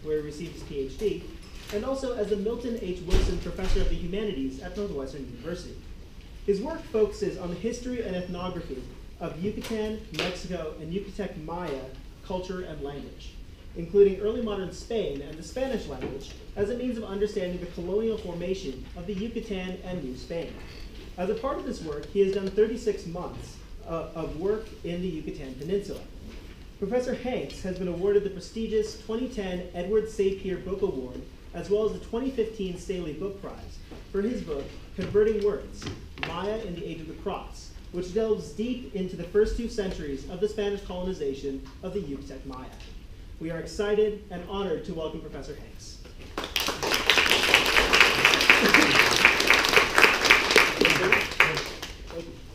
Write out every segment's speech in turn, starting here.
where he received his PhD, and also as the Milton H. Wilson Professor of the Humanities at Northwestern University. His work focuses on the history and ethnography of Yucatan, Mexico, and Yucatec Maya culture and language, including early modern Spain and the Spanish language as a means of understanding the colonial formation of the Yucatan and New Spain. As a part of this work, he has done 36 months of work in the Yucatan Peninsula. Professor Hanks has been awarded the prestigious 2010 Edward Sapir Book Award, as well as the 2015 Staley Book Prize, for his book, Converting Words, Maya in the Age of the Cross, which delves deep into the first 2 centuries of the Spanish colonization of the Yucatec Maya. We are excited and honored to welcome Professor Hanks.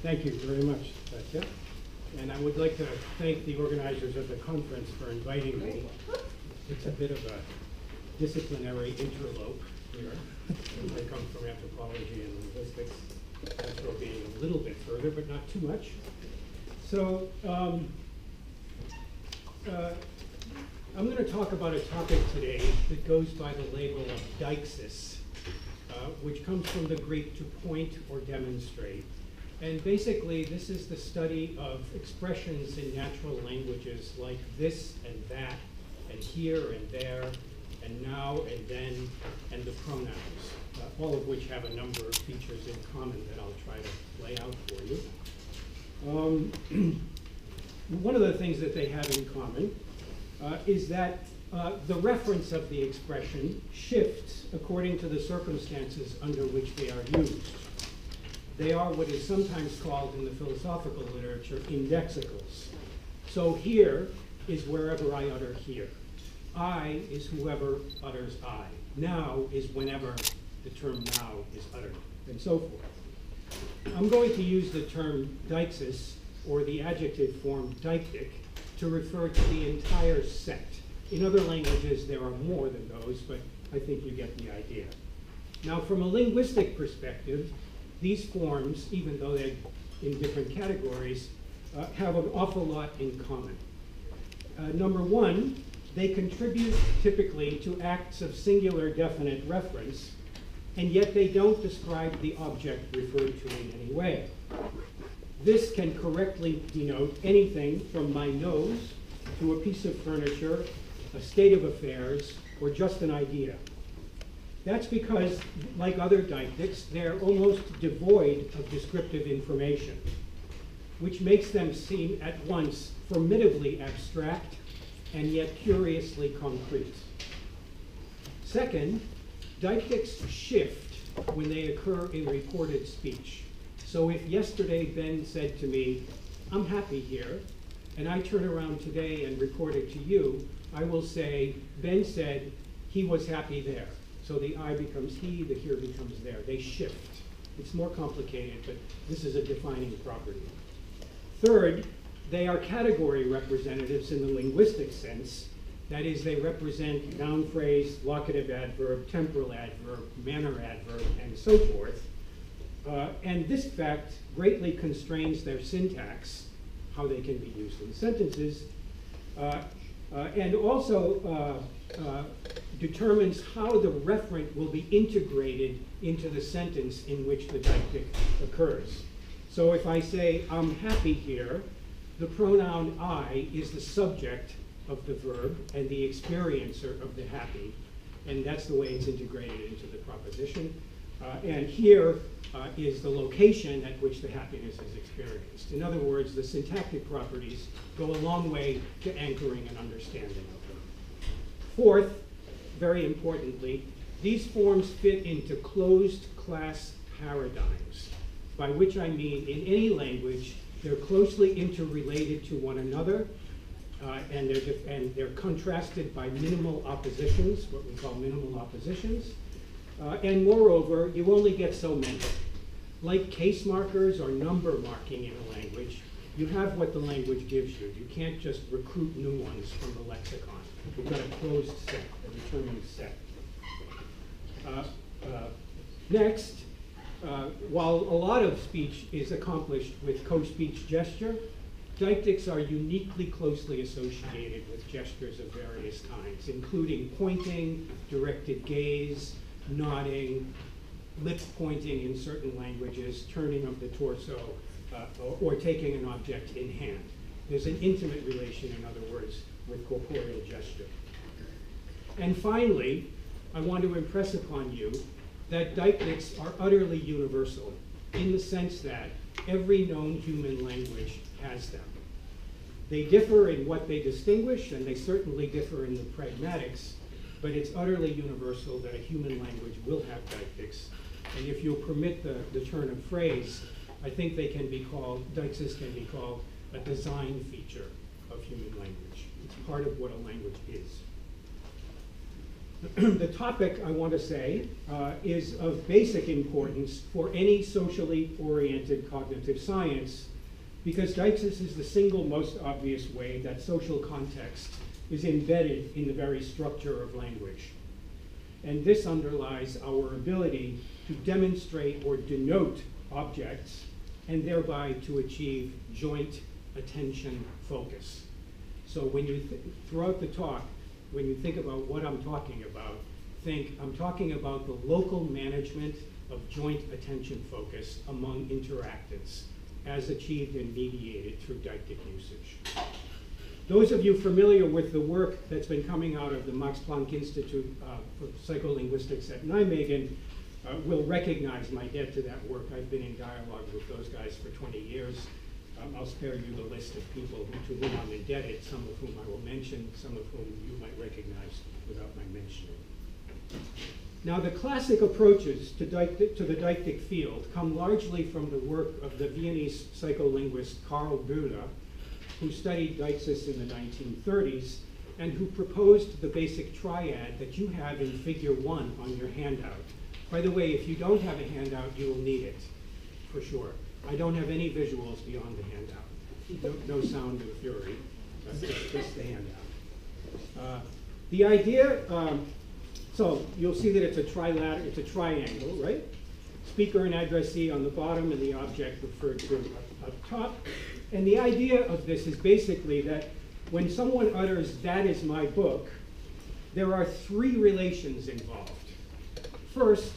Thank you very much, Satya. And I would like to thank the organizers of the conference for inviting me. It's a bit of a disciplinary interlope here. I come from anthropology and linguistics, Astro being a little bit further, but not too much. So I'm going to talk about a topic today that goes by the label of Deixis, which comes from the Greek to point or demonstrate. And basically, this is the study of expressions in natural languages like this and that, and here and there, and now and then, and the pronouns, all of which have a number of features in common that I'll try to lay out for you. One of the things that they have in common is that the reference of the expression shifts according to the circumstances under which they are used. They are what is sometimes called in the philosophical literature indexicals. So here is wherever I utter here. I is whoever utters I. Now is whenever the term now is uttered, and so forth. I'm going to use the term deixis, or the adjective form deictic, to refer to the entire set. In other languages, there are more than those, but I think you get the idea. Now, from a linguistic perspective, these forms, even though they're in different categories, have an awful lot in common. Number one, they contribute typically to acts of singular definite reference, and yet they don't describe the object referred to in any way. This can correctly denote anything from my nose to a piece of furniture, a state of affairs, or just an idea. That's because, like other deictics, they're almost devoid of descriptive information, which makes them seem at once formidably abstract and yet curiously concrete. Second, deictics shift when they occur in reported speech. So if yesterday Ben said to me, "I'm happy here," and I turn around today and report it to you, I will say, Ben said he was happy there. So the I becomes he, the here becomes there. They shift. It's more complicated, but this is a defining property. Third, they are category representatives in the linguistic sense. That is, they represent noun phrase, locative adverb, temporal adverb, manner adverb, and so forth. And this fact greatly constrains their syntax, how they can be used in sentences, and also determines how the referent will be integrated into the sentence in which the deictic occurs. So if I say, "I'm happy here," the pronoun I is the subject of the verb and the experiencer of the happy, and that's the way it's integrated into the proposition. And here is the location at which the happiness is experienced. In other words, the syntactic properties go a long way to anchoring an understanding of them. Fourth, very importantly, these forms fit into closed class paradigms, by which I mean in any language, they're closely interrelated to one another, and they're contrasted by minimal oppositions, what we call minimal oppositions. And moreover, you only get so many. Like case markers or number marking in a language, you have what the language gives you. You can't just recruit new ones from the lexicon. You've got a closed set, a determined set. Next, while a lot of speech is accomplished with co-speech gesture, Deictics are uniquely closely associated with gestures of various kinds, including pointing, directed gaze, nodding, lips pointing in certain languages, turning of the torso, or taking an object in hand. There's an intimate relation, in other words, with corporeal gesture. And finally, I want to impress upon you that deictics are utterly universal in the sense that every known human language has them. They differ in what they distinguish, and they certainly differ in the pragmatics, but it's utterly universal that a human language will have deictics. And if you'll permit the turn of phrase, I think they can be called, deixis can be called a design feature of human language. It's part of what a language is. The topic, I want to say, is of basic importance for any socially oriented cognitive science, because deixis is the single most obvious way that social context is embedded in the very structure of language. And this underlies our ability to demonstrate or denote objects, and thereby to achieve joint attention focus. So when you, throughout the talk, when you think about what I'm talking about, think I'm talking about the local management of joint attention focus among interactants, as achieved and mediated through deictic usage. Those of you familiar with the work that's been coming out of the Max Planck Institute for Psycholinguistics at Nijmegen will recognize my debt to that work. I've been in dialogue with those guys for 20 years. I'll spare you the list of people to whom I'm indebted, some of whom I will mention, some of whom you might recognize without my mentioning. Now, the classic approaches to the deictic field come largely from the work of the Viennese psycholinguist Karl Bühler, who studied deixis in the 1930s and who proposed the basic triad that you have in figure 1 on your handout. By the way, if you don't have a handout, you will need it, for sure. I don't have any visuals beyond the handout. No sound of fury, just the handout. The idea, so you'll see that it's a triangle, right? Speaker and addressee on the bottom and the object referred to up top. And the idea of this is basically that when someone utters, "that is my book," there are 3 relations involved. First,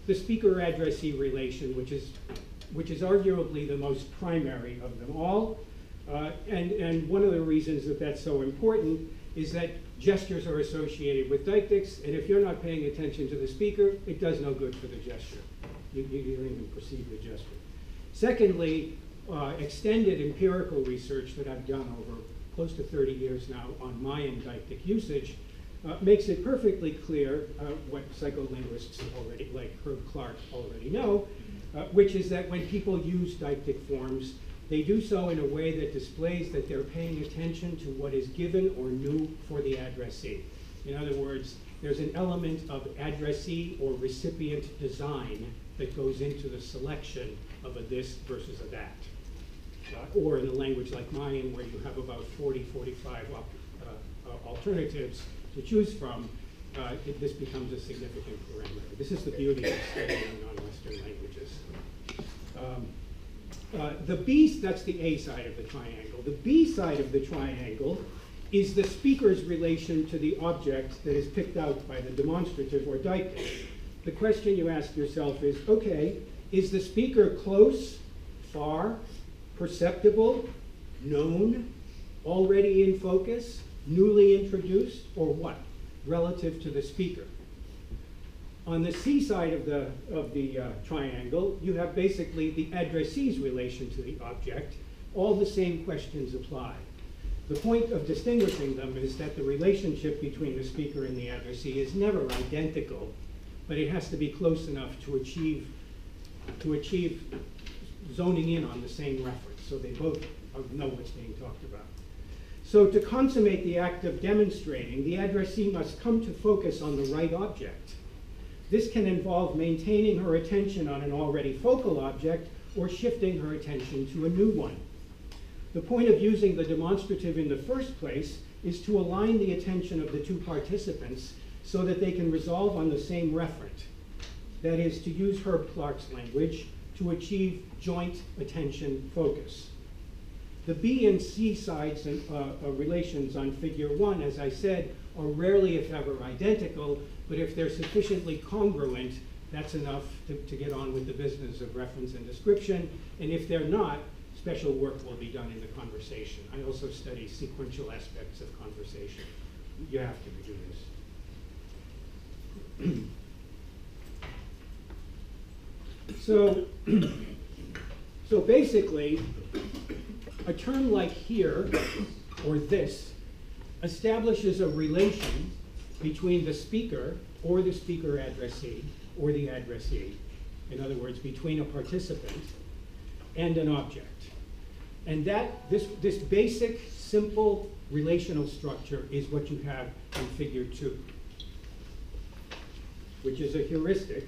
the speaker-addressee relation, which is arguably the most primary of them all. And one of the reasons that that's so important is that gestures are associated with deictics, and if you're not paying attention to the speaker, it does no good for the gesture. You don't even perceive the gesture. Secondly, extended empirical research that I've done over close to 30 years now on Mayan deictic usage makes it perfectly clear what psycholinguists already, like Herb Clark, already know, which is that when people use deictic forms, they do so in a way that displays that they're paying attention to what is given or new for the addressee. In other words, there's an element of addressee or recipient design that goes into the selection of a this versus a that. Or in a language like Mayan, where you have about 40, 45 alternatives to choose from, this becomes a significant parameter. This is the beauty of studying non-Western languages. The B, that's the A side of the triangle. The B side of the triangle is the speaker's relation to the object that is picked out by the demonstrative or deictic. The question you ask yourself is, okay, is the speaker close, far, perceptible, known, already in focus, newly introduced, or what, relative to the speaker? On the C side of the triangle, you have basically the addressee's relation to the object. All the same questions apply. The point of distinguishing them is that the relationship between the speaker and the addressee is never identical, but it has to be close enough to achieve zoning in on the same reference, so they both know what's being talked about. So to consummate the act of demonstrating, the addressee must come to focus on the right object. This can involve maintaining her attention on an already focal object or shifting her attention to a new one. The point of using the demonstrative in the first place is to align the attention of the two participants so that they can resolve on the same referent. That is, to use Herb Clark's language, to achieve joint attention focus. The B and C sides relations on figure 1, as I said, are rarely, if ever, identical, but if they're sufficiently congruent, that's enough to get on with the business of reference and description. And if they're not, special work will be done in the conversation. I also study sequential aspects of conversation. You have to do this. So basically, a term like here, or this, establishes a relation between the speaker or the speaker addressee or the addressee. In other words, between a participant and an object. And this basic, simple relational structure is what you have in figure 2, which is a heuristic,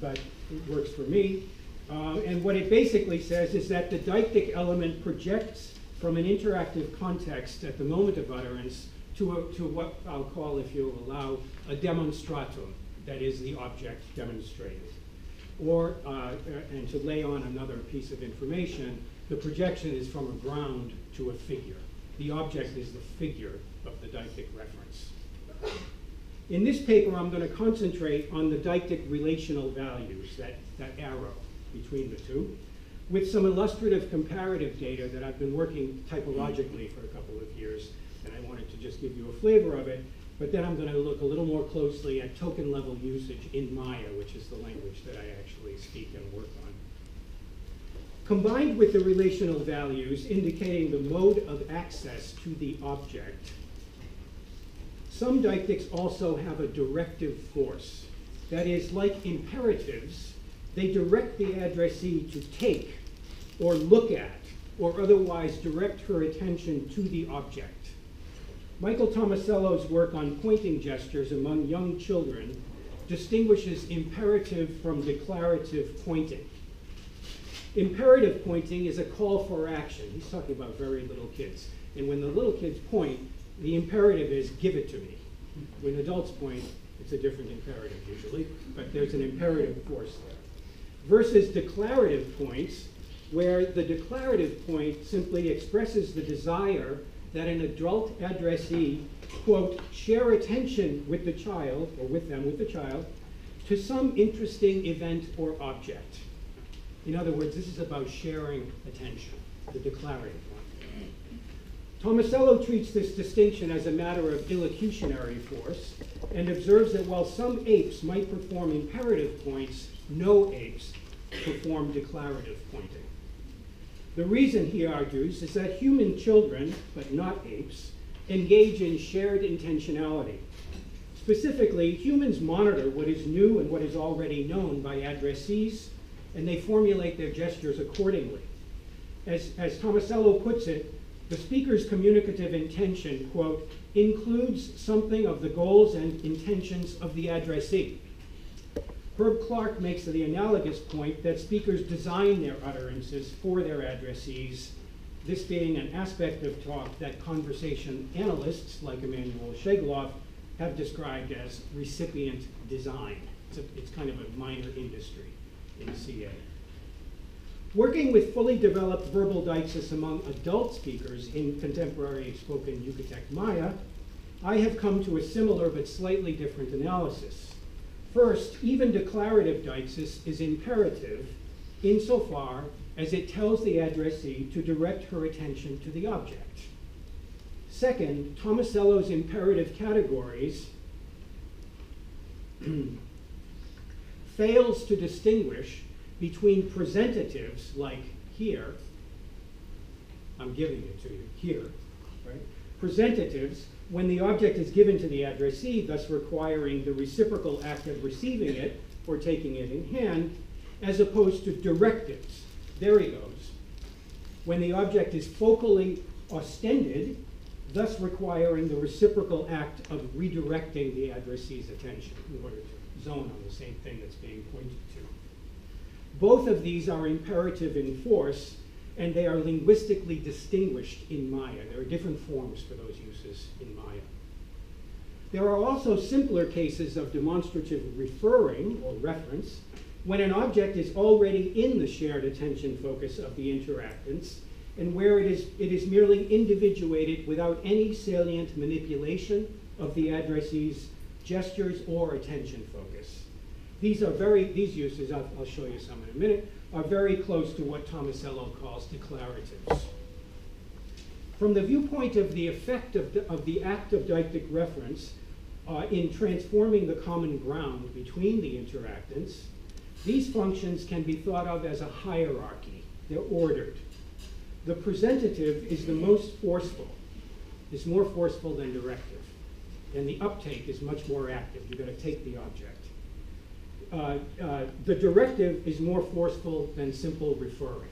but it works for me. And what it basically says is that the deictic element projects from an interactive context at the moment of utterance to what I'll call, if you'll allow, a demonstratum, that is the object demonstrated. Or, and to lay on another piece of information, the projection is from a ground to a figure. The object is the figure of the deictic reference. In this paper, I'm going to concentrate on the deictic relational values, that arrow between the two, with some illustrative comparative data that I've been working typologically for a couple of years, and I wanted to just give you a flavor of it. But then I'm going to look a little more closely at token level usage in Maya, which is the language that I actually speak and work on. Combined with the relational values indicating the mode of access to the object, some deictics also have a directive force. That is, like imperatives, they direct the addressee to take, or look at, or otherwise direct her attention to the object. Michael Tomasello's work on pointing gestures among young children distinguishes imperative from declarative pointing. Imperative pointing is a call for action. He's talking about very little kids. And when the little kids point, the imperative is, give it to me. When adults point, it's a different imperative usually, but there's an imperative force there. Versus declarative points, where the declarative point simply expresses the desire that an adult addressee, quote, share attention with the child, or with them, with the child, to some interesting event or object. In other words, this is about sharing attention, the declarative one. Tomasello treats this distinction as a matter of illocutionary force and observes that while some apes might perform imperative points, no apes perform declarative pointing. The reason, he argues, is that human children, but not apes, engage in shared intentionality. Specifically, humans monitor what is new and what is already known by addressees, and they formulate their gestures accordingly. As Tomasello puts it, the speaker's communicative intention, quote, includes something of the goals and intentions of the addressee. Herb Clark makes the analogous point that speakers design their utterances for their addressees, this being an aspect of talk that conversation analysts like Emanuel Shegloff have described as recipient design. It's kind of a minor industry in CA. Working with fully developed verbal deixis among adult speakers in contemporary spoken Yucatec Maya, I have come to a similar but slightly different analysis. First, even declarative deixis is imperative insofar as it tells the addressee to direct her attention to the object. Second, Tomasello's imperative categories fails to distinguish between presentatives, like here, I'm giving it to you, here, right? Presentatives, when the object is given to the addressee, thus requiring the reciprocal act of receiving it or taking it in hand, as opposed to directives. There he goes. When the object is focally ostended, thus requiring the reciprocal act of redirecting the addressee's attention in order to zone on the same thing that's being pointed to. Both of these are imperative in force, and they are linguistically distinguished in Maya. There are different forms for those uses in Maya. There are also simpler cases of demonstrative referring, or reference, when an object is already in the shared attention focus of the interactants, and where it is merely individuated without any salient manipulation of the addressee's gestures or attention focus. These uses, I'll show you some in a minute, are very close to what Tomasello calls declaratives. From the viewpoint of the effect of the act of deictic reference in transforming the common ground between the interactants, these functions can be thought of as a hierarchy. They're ordered. The presentative is the most forceful. It's more forceful than directive. And the uptake is much more active. You've got to take the object. The directive is more forceful than simple referring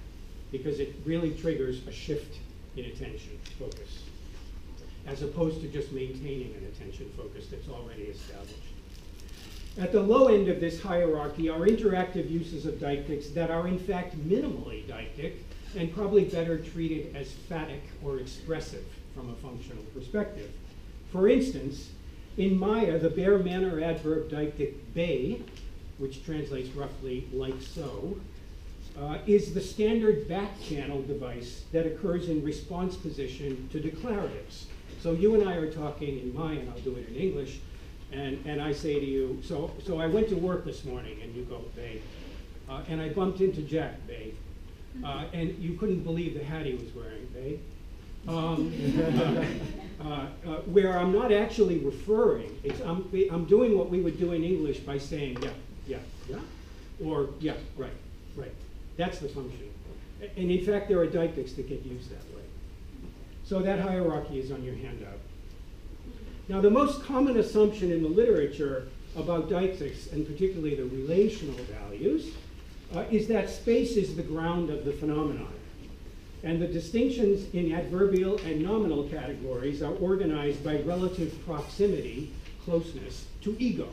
because it really triggers a shift in attention focus, as opposed to just maintaining an attention focus that's already established. At the low end of this hierarchy are interactive uses of deictics that are in fact minimally deictic and probably better treated as phatic or expressive from a functional perspective. For instance, in Maya, the bare manner adverb deictic be, which translates roughly like so, is the standard back channel device that occurs in response position to declaratives. So you and I are talking in Maya, and I'll do it in English, and I say to you, so I went to work this morning, and you go, babe, and I bumped into Jack, babe, and you couldn't believe the hat he was wearing, babe. Where I'm not actually referring, I'm doing what we would do in English by saying, yeah, or yeah, right. That's the function. And in fact, there are deictics that get used that way. So that hierarchy is on your handout. Now, the most common assumption in the literature about deictics, and particularly the relational values, is that space is the ground of the phenomenon. And the distinctions in adverbial and nominal categories are organized by relative proximity, closeness, to ego.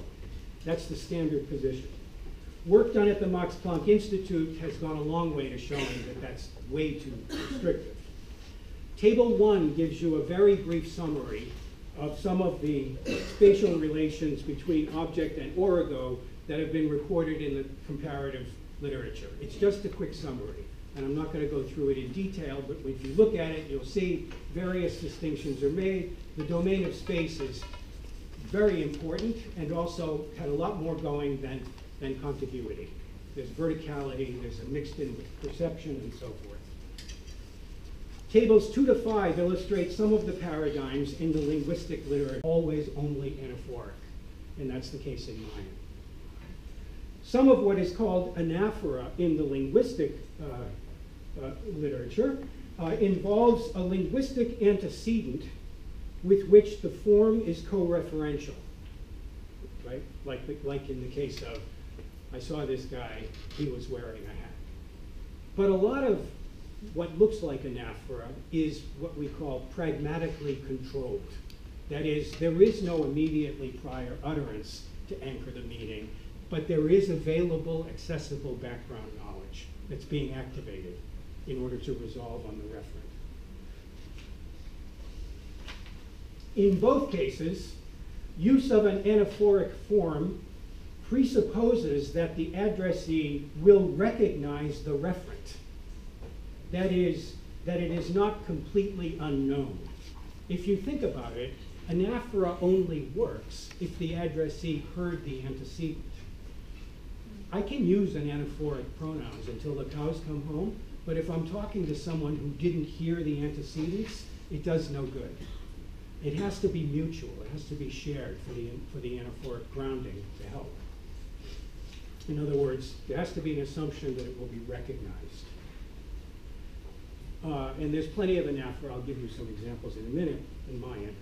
That's the standard position. Work done at the Max Planck Institute has gone a long way to showing that that's way too restrictive. Table 1 gives you a very brief summary of some of the spatial relations between object and origo that have been recorded in the comparative literature. It's just a quick summary, and I'm not going to go through it in detail, but if you look at it, you'll see various distinctions are made. The domain of space is very important and also had a lot more going than contiguity. There's verticality, there's a mixed in with perception, and so forth. Tables 2 to 5 illustrate some of the paradigms in the linguistic literature, always only anaphoric, and that's the case in Maya. Some of what is called anaphora in the linguistic literature involves a linguistic antecedent with which the form is co-referential, right? Like in the case of, I saw this guy, he was wearing a hat. But a lot of what looks like anaphora is what we call pragmatically controlled. That is, there is no immediately prior utterance to anchor the meaning, but there is available, accessible background knowledge that's being activated in order to resolve on the referent. In both cases, use of an anaphoric form presupposes that the addressee will recognize the referent. That is, that it is not completely unknown. If you think about it, anaphora only works if the addressee heard the antecedent. I can use an anaphoric pronouns until the cows come home, but if I'm talking to someone who didn't hear the antecedents, it does no good. It has to be mutual. It has to be shared for the anaphoric grounding to help. In other words, there has to be an assumption that it will be recognized. And there's plenty of anaphora. I'll give you some examples in a minute in Mayan.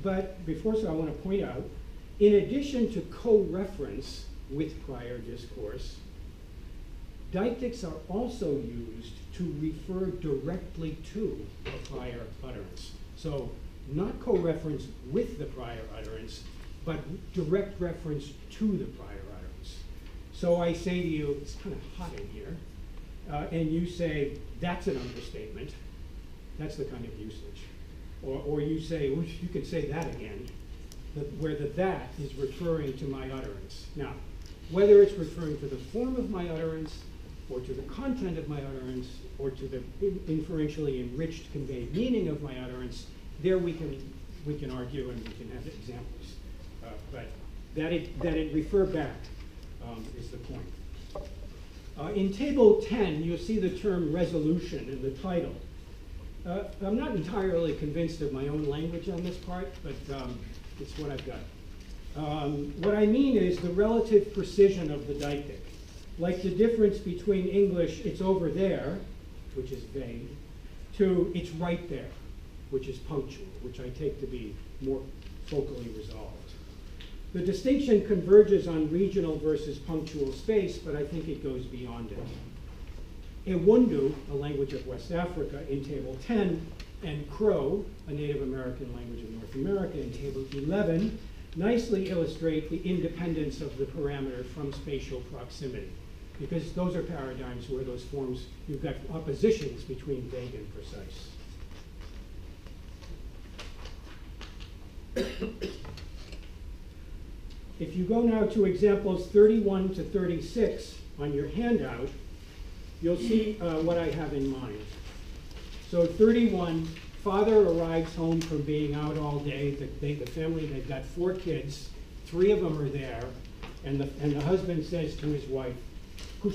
But before so, I want to point out, in addition to co-reference with prior discourse, deictics are also used to refer directly to a prior utterance. So not co-reference with the prior utterance, but direct reference to the prior utterance. So I say to you, it's kind of hot in here, and you say, that's an understatement. That's the kind of usage. Or you say, well, you could say that again, where the that is referring to my utterance. Now, whether it's referring to the form of my utterance or to the content of my utterance, or to the inferentially enriched conveyed meaning of my utterance, there we can argue and we can have examples. But that it refer back is the point. In Table 10, you'll see the term resolution in the title. I'm not entirely convinced of my own language on this part, but it's what I've got. What I mean is the relative precision of the deictic. Like the difference between English, it's over there, which is vague, to it's right there, which is punctual, which I take to be more focally resolved. The distinction converges on regional versus punctual space, but I think it goes beyond it. Ewundu, a language of West Africa, in Table 10, and Crow, a Native American language of North America, in Table 11, nicely illustrate the independence of the parameter from spatial proximity. Because those are paradigms where those forms, you've got oppositions between vague and precise. If you go now to examples 31 to 36 on your handout, you'll see what I have in mind. So 31, father arrives home from being out all day. The family, they've got 4 kids, 3 of them are there, and the husband says to his wife, what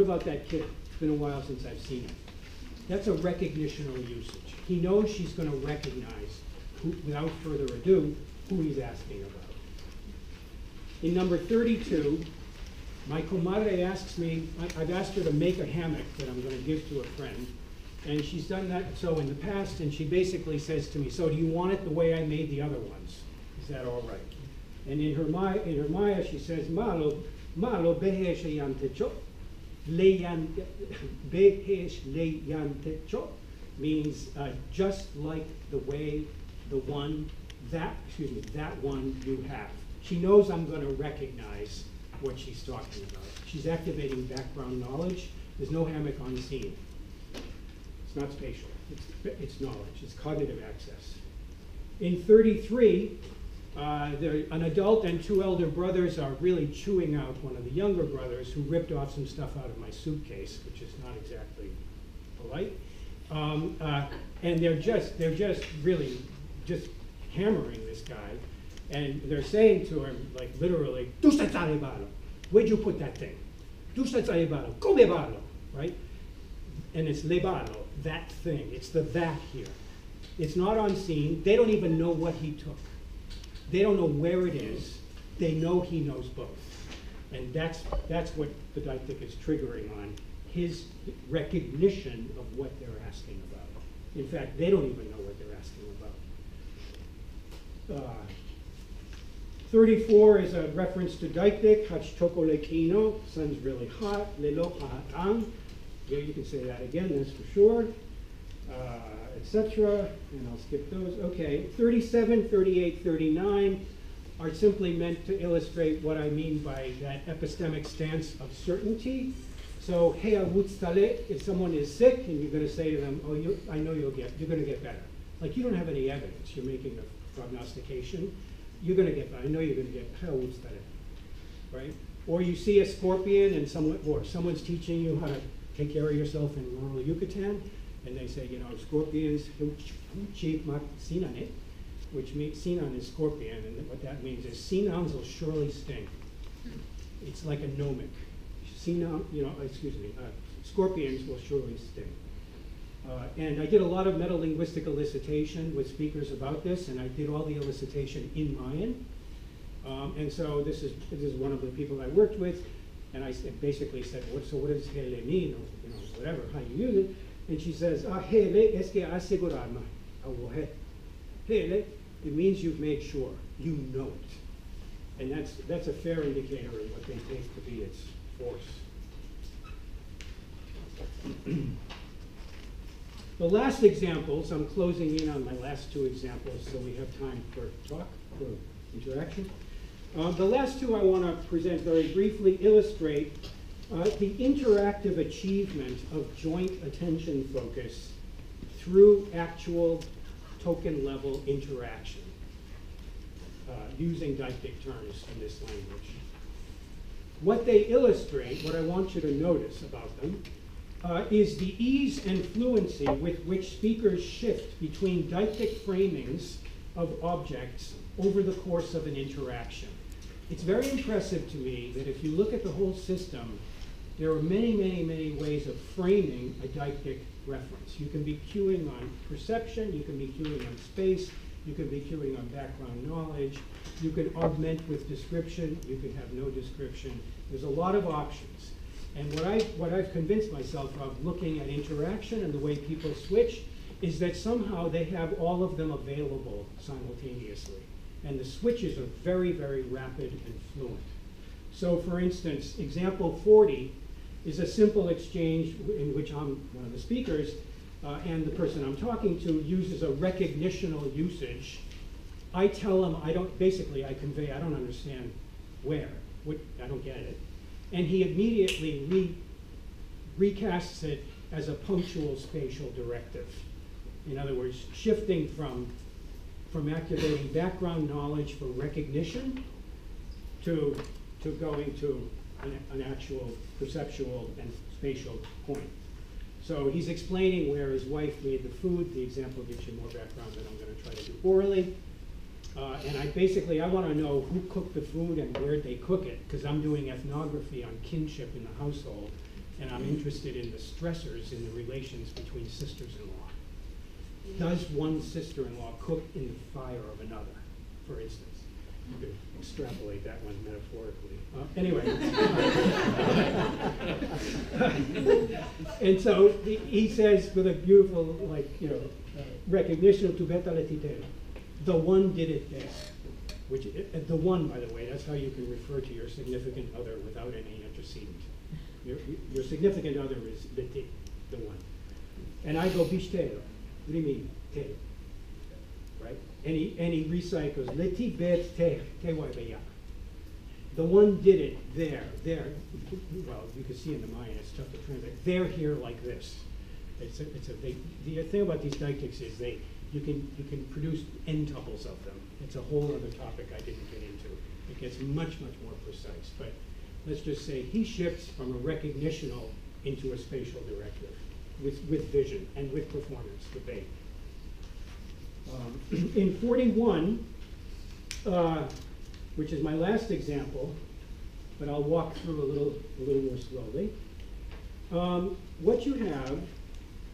about that kid? It's been a while since I've seen him. That's a recognitional usage. He knows she's going to recognize, without further ado, who he's asking about. In number 32, my comadre asks me, I've asked her to make a hammock that I'm going to give to a friend, and she's done that so in the past, and she basically says to me, so do you want it the way I made the other ones? Is that all right? And in her Maya, she says, malo behesh leyantecho. Behesh leyantecho means just like the way the one, that one you have. She knows I'm going to recognize what she's talking about. She's activating background knowledge. There's no hammock on scene. It's not spatial. It's knowledge. It's cognitive access. In 33, an adult and 2 elder brothers are really chewing out one of the younger brothers who ripped off some stuff out of my suitcase, which is not exactly polite. And they're just really just hammering this guy. And they're saying to him, like literally, where'd you put that thing? Right? And it's lebalo, that thing. It's the that here. It's not on scene. They don't even know what he took. They don't know where it is. They know he knows both. And that's what the deictic is triggering on, his recognition of what they're asking about. In fact, they don't even know what they're asking about. 34 is a reference to deictic, hachtokolekino, sun's really hot, lelo ha'atang. Yeah, you can say that again, that's for sure. Etc. And I'll skip those. Okay, 37, 38, 39 are simply meant to illustrate what I mean by that epistemic stance of certainty. So, if someone is sick and you're going to say to them, oh, I know you're going to get better. Like you don't have any evidence, you're making a prognostication. You're going to get better. I know you're going to get right? Or you see a scorpion and someone's teaching you how to take care of yourself in rural Yucatan. And they say, you know, scorpions, which means sinan is scorpion, and what that means is sinans will surely sting. It's like a gnomic. Scorpions will surely sting. And I did a lot of metalinguistic elicitation with speakers about this, and I did all the elicitation in Mayan. And so this is one of the people I worked with, and I basically said, what does hele mean, or whatever, how you use it. And she says, hele es que asegurarme. Hele, it means you've made sure, you know it. And that's a fair indicator of what they take to be its force. The last examples, I'm closing in on my last 2 examples so we have time for talk, for interaction. The last 2 I want to present very briefly illustrate the interactive achievement of joint attention focus through actual token level interaction using deictic terms in this language. what they illustrate, what I want you to notice about them, is the ease and fluency with which speakers shift between deictic framings of objects over the course of an interaction. It's very impressive to me that if you look at the whole system, there are many, many, many ways of framing a deictic reference. You can be cueing on perception, you can be cueing on space, you can be cueing on background knowledge, you can augment with description, you can have no description. There's a lot of options. And what I've convinced myself of looking at interaction and the way people switch is that somehow they have all of them available simultaneously. And the switches are very, very rapid and fluent. So for instance, example 40 is a simple exchange in which I'm one of the speakers and the person I'm talking to uses a recognitional usage. I tell him I convey I don't understand where, I don't get it. And he immediately recasts it as a punctual spatial directive. In other words, shifting from activating background knowledge for recognition to going to an actual perceptual and spatial point. So he's explaining where his wife made the food. The example gives you more background than I'm going to try to do orally. And I want to know who cooked the food and where they cook it, because I'm doing ethnography on kinship in the household, and I'm interested in the stressors in the relations between sisters-in-law. Does one sister-in-law cook in the fire of another, for instance? You could extrapolate that one metaphorically. Anyway. And so he says with a beautiful, recognition to beta letitero. The one did it there. Which, the one, by the way, that's how you can refer to your significant other without any antecedent. Your significant other is the one. And I go, bishtero. What do you mean, te? Right? And he recycles, leti bet te beya. The one did it there. Well, you can see in the Maya, it's tough to translate. They're here like this. The thing about these deictics is you can produce n-tuples of them. It's a whole other topic I didn't get into. It gets much, much more precise. But let's just say he shifts from a recognitional into a spatial directive with vision and with performance, debate. In 41, which is my last example, but I'll walk through a little more slowly. What you have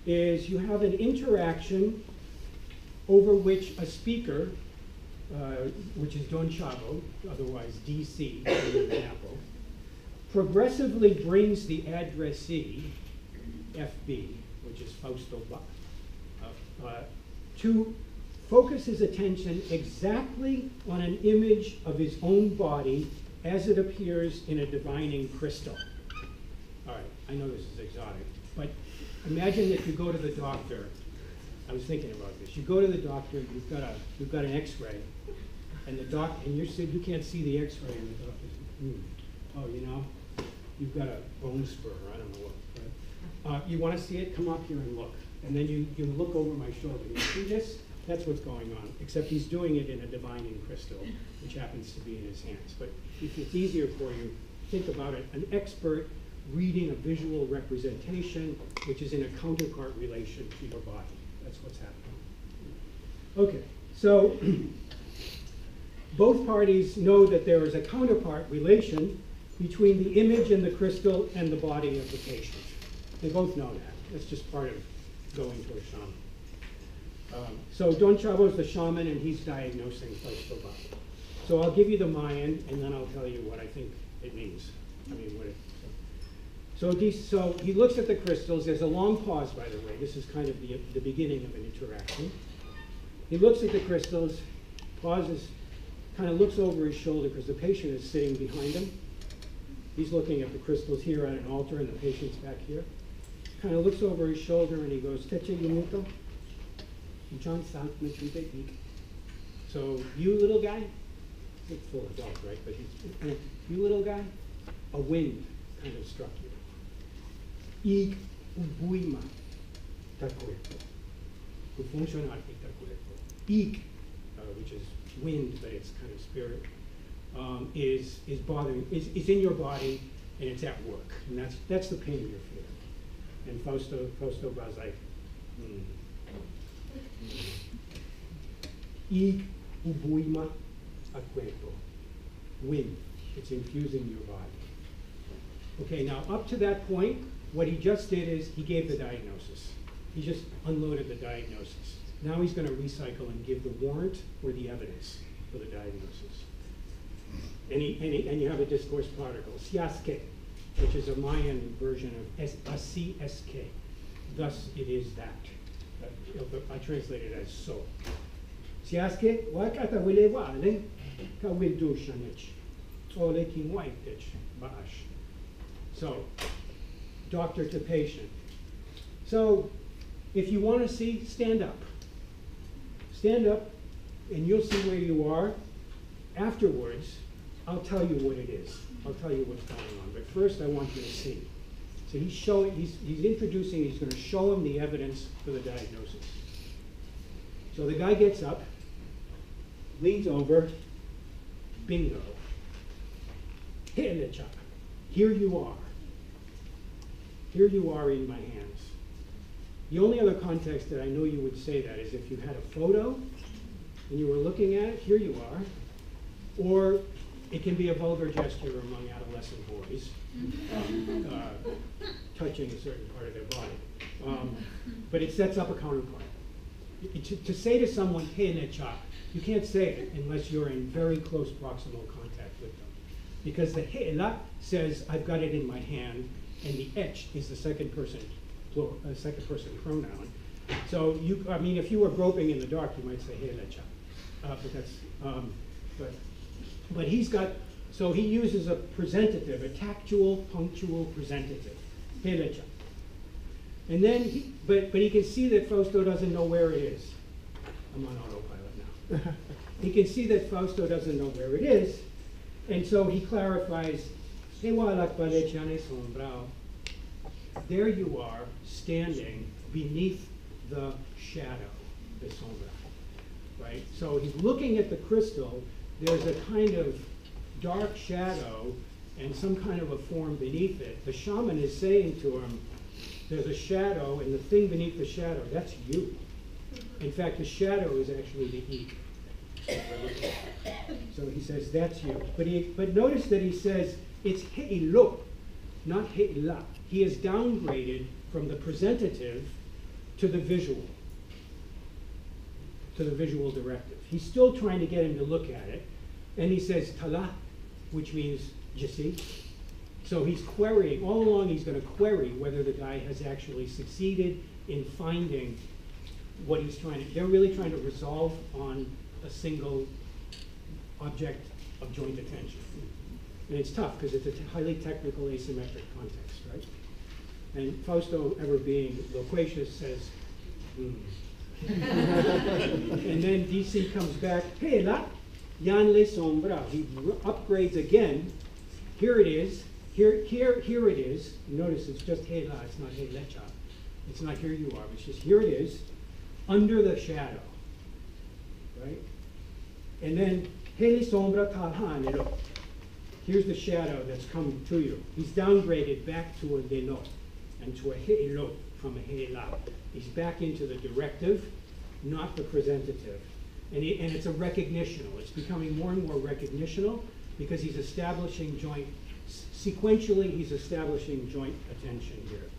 is you have an interaction over which a speaker, which is Don Chavo, otherwise DC, for example, progressively brings the addressee, FB, which is Fausto, to focus his attention exactly on an image of his own body as it appears in a divining crystal. All right, I know this is exotic, but imagine that you go to the doctor. I was thinking about this. You go to the doctor, you've got an X-ray, and you can't see the X-ray, and the doctor's, you've got a bone spur, I don't know what. Right? You want to see it? Come up here and look. And then you look over my shoulder. You see this? That's what's going on, except he's doing it in a divining crystal, which happens to be in his hands. But if it's easier for you, think about it. An expert reading a visual representation, which is in a counterpart relation to your body. That's what's happening. Okay, so both parties know that there is a counterpart relation between the image in the crystal and the body of the patient. They both know that. That's just part of going to a shaman. So Don Chavo is the shaman, and he's diagnosing Fausto. So I'll give you the Mayan, and then I'll tell you what I think it means. So he looks at the crystals. There's a long pause, by the way. This is kind of the beginning of an interaction. He looks at the crystals, pauses, kind of looks over his shoulder because the patient is sitting behind him. He's looking at the crystals here on an altar, and the patient's back here. Kind of looks over his shoulder, and he goes, Teche Yumuto. So you little guy, it's full adult, right? But you little guy, a wind kind of struck you. Ik ubuima ta cuerpo. Funcionar ta cuerpo. Ik, which is wind, but it's kind of spirit. is bothering, is in your body, and it's at work, and that's the pain you're feeling. And Fausto was like, Ig ubuima acuerdo. Wind. It's infusing your body. Okay, now up to that point, what he just did is he gave the diagnosis. He just unloaded the diagnosis. Now he's going to recycle and give the warrant or the evidence for the diagnosis. And you have a discourse particle, siaske, which is a Mayan version of CSK. Thus it is that. I translate it as so. Siaske, wakata wile wale, ka wil dushanich. Ole king waitich, baash. So, doctor to patient. So, if you want to see, stand up. Stand up, and you'll see where you are. Afterwards, I'll tell you what it is. I'll tell you what's going on. But first, I want you to see. So he's introducing, he's going to show him the evidence for the diagnosis. So the guy gets up, leans over, bingo. Here you are. Here you are in my hands. The only other context that I know you would say that is if you had a photo and you were looking at it, here you are. Or it can be a vulgar gesture among adolescent boys, touching a certain part of their body. But it sets up a counterpart. To say to someone, hey, necha, you can't say it unless you're in very close proximal contact with them. Because the he'ela says, I've got it in my hand, and the etch is the second person pronoun. So I mean, if you were groping in the dark, you might say he'elecha. But he's got, so he uses a presentative, a tactual, punctual presentative, he'elecha. And then, but he can see that Fausto doesn't know where it is. I'm on autopilot now. He can see that Fausto doesn't know where it is, and so he clarifies, there you are, standing beneath the shadow, the sombra, right? So he's looking at the crystal, there's a kind of dark shadow and some kind of a form beneath it. The shaman is saying to him, there's a shadow, and the thing beneath the shadow, that's you. In fact, the shadow is actually the ego. So he says, that's you. But notice that he says, it's he'ilo, not he'ila. He is downgraded from the presentative to the visual directive. He's still trying to get him to look at it. And he says, tala, which means, you see? So he's querying, all along he's going to query whether the guy has actually succeeded in finding what he's trying to, they're really trying to resolve on a single object of joint attention. And it's tough because it's a highly technical asymmetric context, right? And Fausto, ever being loquacious, says, And then DC comes back, hey, la, yan le sombra. He upgrades again. Here it is. Here it is. Notice it's just hey la, it's not hey lecha. It's not here you are, it's just here it is, under the shadow. Right? And then hey le sombra talhan. Here's the shadow that's coming to you. He's downgraded back to a delo and to a hey lo from a hey la. He's back into the directive, not the presentative. And it's a recognitional. It's becoming more and more recognitional because he's establishing joint, sequentially he's establishing joint attention here.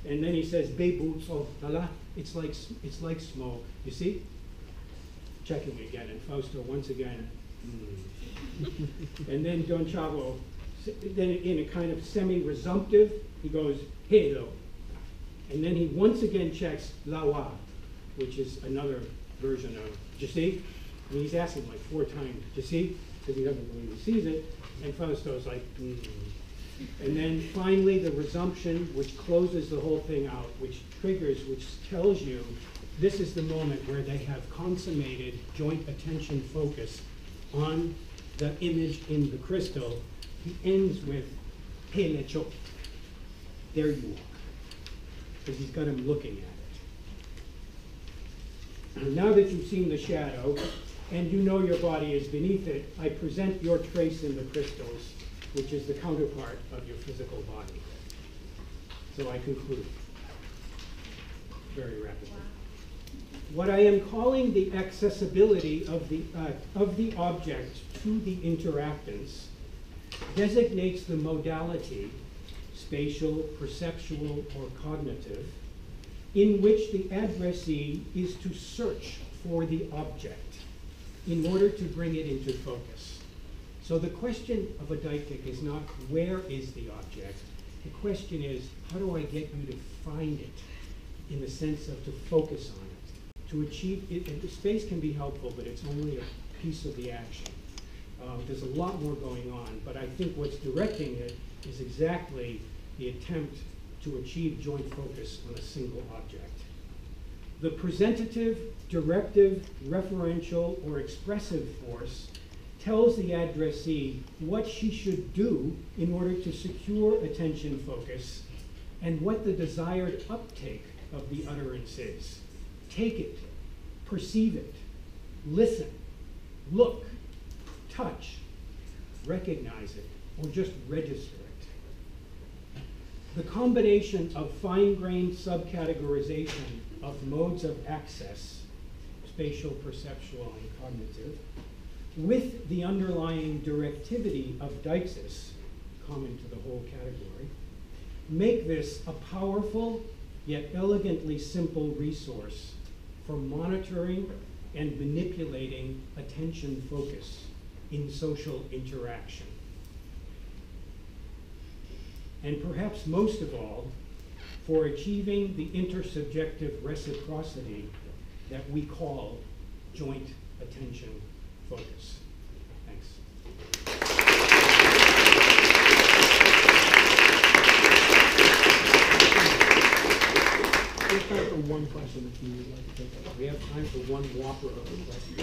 And then he says, Bebu so tala, it's like smoke. You see? Checking again, and Fausto once again. And then Don Chavo, then in a kind of semi-resumptive, he goes, Halo. And then he once again checks lawa, which is another version of Jasi. And he's asking like 4 times, Jasi, because he doesn't believe he sees it. And Fausto's like, And then finally the resumption, which closes the whole thing out, which triggers, which tells you this is the moment where they have consummated joint attention focus on the image in the crystal. He ends with, Pelecho. There you are. Because he's got him looking at it. And now that you've seen the shadow, and you know your body is beneath it, I present your trace in the crystals, which is the counterpart of your physical body. So I conclude very rapidly. What I am calling the accessibility of the object to the interactants designates the modality, spatial, perceptual, or cognitive, in which the addressee is to search for the object in order to bring it into focus. So the question of a deictic is not where is the object, the question is how do I get you to find it in the sense of to focus on it. To achieve it, space can be helpful, but it's only a piece of the action. There's a lot more going on, but I think what's directing it is exactly the attempt to achieve joint focus on a single object. The presentative, directive, referential, or expressive force tells the addressee what she should do in order to secure attention focus and what the desired uptake of the utterance is. Take it, perceive it, listen, look, touch, recognize it, or just register it. The combination of fine-grained subcategorization of modes of access, spatial, perceptual, and cognitive, with the underlying directivity of deixis, common to the whole category, make this a powerful yet elegantly simple resource for monitoring and manipulating attention focus in social interaction. And perhaps most of all, for achieving the intersubjective reciprocity that we call joint attention focus. Thanks. We have time for one question if you would like to take that. We have time for one whopper of a question.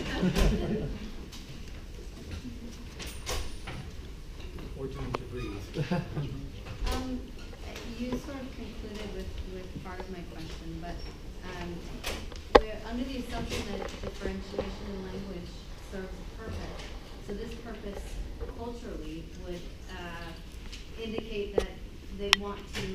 Or time to breathe. You sort of concluded with part of my question, but we're under the assumption that differentiation in language serves a purpose. So this purpose culturally would indicate that they want to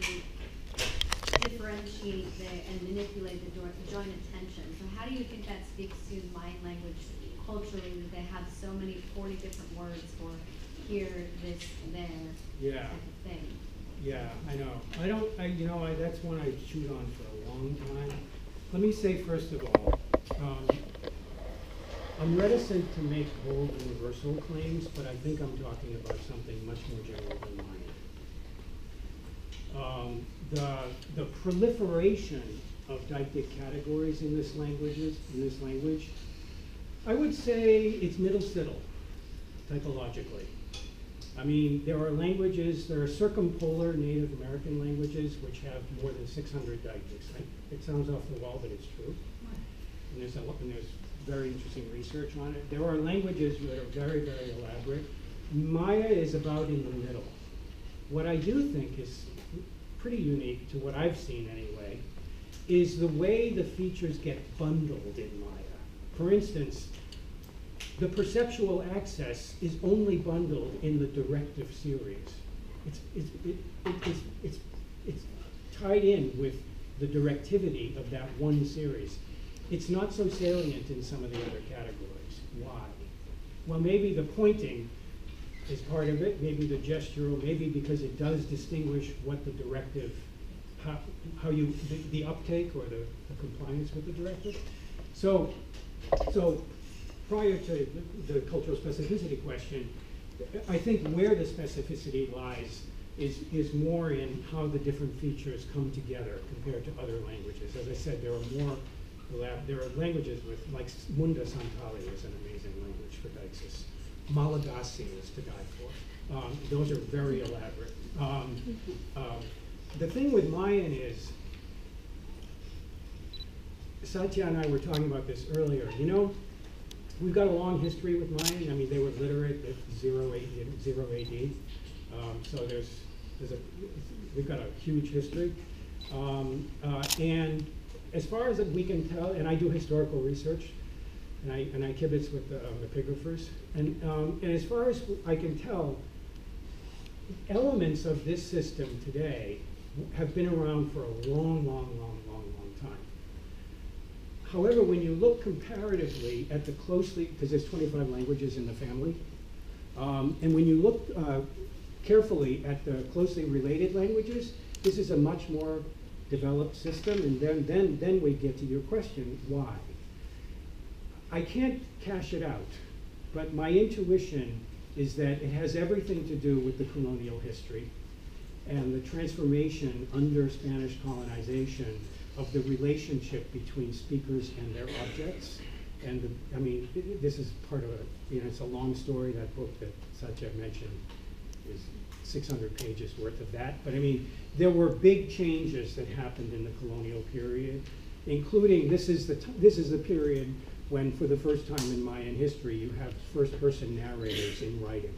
differentiate and manipulate the joint attention. So how do you think that speaks to Mayan language culturally, that they have so many 40 different words for here, this, there, Yeah. type of thing? Yeah, I know. That's one I chewed on for a long time. Let me say, first of all, I'm reticent to make bold universal claims, but I think I'm talking about something much more general than mine. The proliferation of deictic categories in this language, I would say it's middle siddle, typologically. I mean, there are circumpolar Native American languages which have more than 600 deictics. It sounds off the wall, but it's true. And there's very interesting research on it. There are languages that are very, very elaborate. Maya is about in the middle. What I do think is pretty unique to what I've seen anyway, is the way the features get bundled in Maya. For instance, the perceptual access is only bundled in the directive series. It's tied in with the directivity of that one series. It's not so salient in some of the other categories. Why? Well, maybe the pointing is part of it, maybe the gestural, maybe because it does distinguish what the directive, the uptake or the compliance with the directive. So prior to the cultural specificity question, I think where the specificity lies is more in how the different features come together compared to other languages. As I said, there are languages with, like Munda Santali is an amazing language for Deixis. Malagasy is to die for. Those are very elaborate. The thing with Mayan is, Satya and I were talking about this earlier. You know, we've got a long history with Mayan. I mean, they were literate at 0 AD. So we've got a huge history. And as far as we can tell, and I do historical research, and I kibitz with the epigraphers. And as far as I can tell, elements of this system today have been around for a long time. However, when you look comparatively at the closely, because there's 25 languages in the family, and when you look carefully at the closely related languages, this is a much more developed system, and then we get to your question, why? I can't cash it out, but my intuition is that it has everything to do with the colonial history and the transformation under Spanish colonization of the relationship between speakers and their objects. And I mean, this is part of it's a long story. That book that Satya mentioned is 600 pages worth of that. But I mean, there were big changes that happened in the colonial period, including this is the period when, for the first time in Mayan history, you have first-person narrators in writing.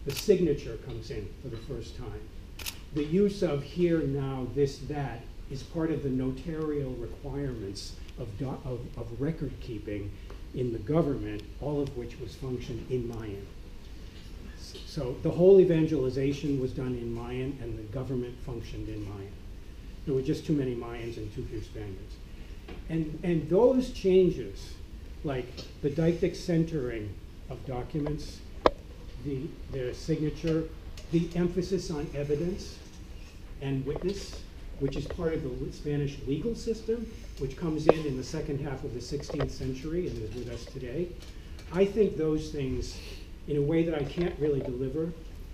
The signature comes in for the first time. The use of here, now, this, that is part of the notarial requirements of record keeping in the government, all of which was functioned in Mayan. So the whole evangelization was done in Mayan, and the government functioned in Mayan. There were just too many Mayans and too few Spaniards. And those changes, like the deictic centering of documents, the signature, the emphasis on evidence and witness, which is part of the Spanish legal system, which comes in the second half of the 16th century and is with us today. I think those things, in a way that I can't really deliver,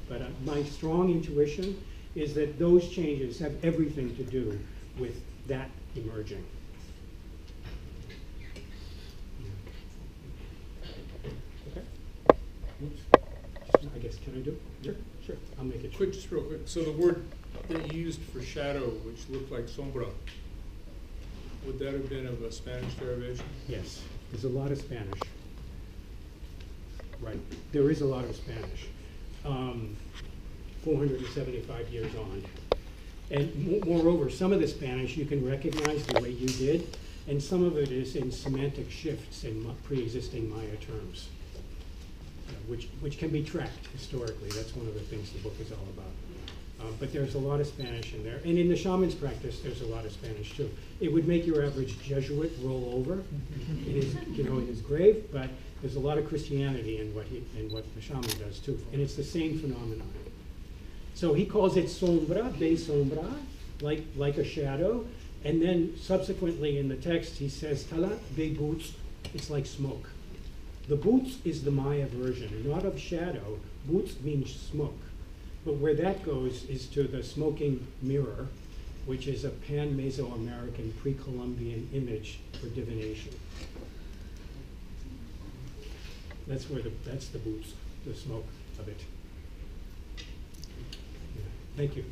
but my strong intuition is that those changes have everything to do with that emerging. Okay. Oops. I guess, can I do it? Sure. Sure. I'll make it quick, just real quick. So the word that you used for shadow, which looked like sombra, would that have been of a Spanish derivation? Yes. There's a lot of Spanish. Right. There is a lot of Spanish. 475 years on. And moreover, some of the Spanish you can recognize the way you did, and some of it is in semantic shifts in pre-existing Maya terms, which can be tracked historically. That's one of the things the book is all about. But there's a lot of Spanish in there. And in the shaman's practice, there's a lot of Spanish too. It would make your average Jesuit roll over in his grave, but there's a lot of Christianity in what the shaman does too. And it's the same phenomenon. So he calls it sombra, be sombra, like a shadow. And then subsequently in the text, he says, talat be boots, it's like smoke. The boots is the Maya version, not of shadow. Boots means smoke. But where that goes is to the smoking mirror, which is a pan-Mesoamerican pre-Columbian image for divination. That's the boots, the smoke of it. Yeah. Thank you.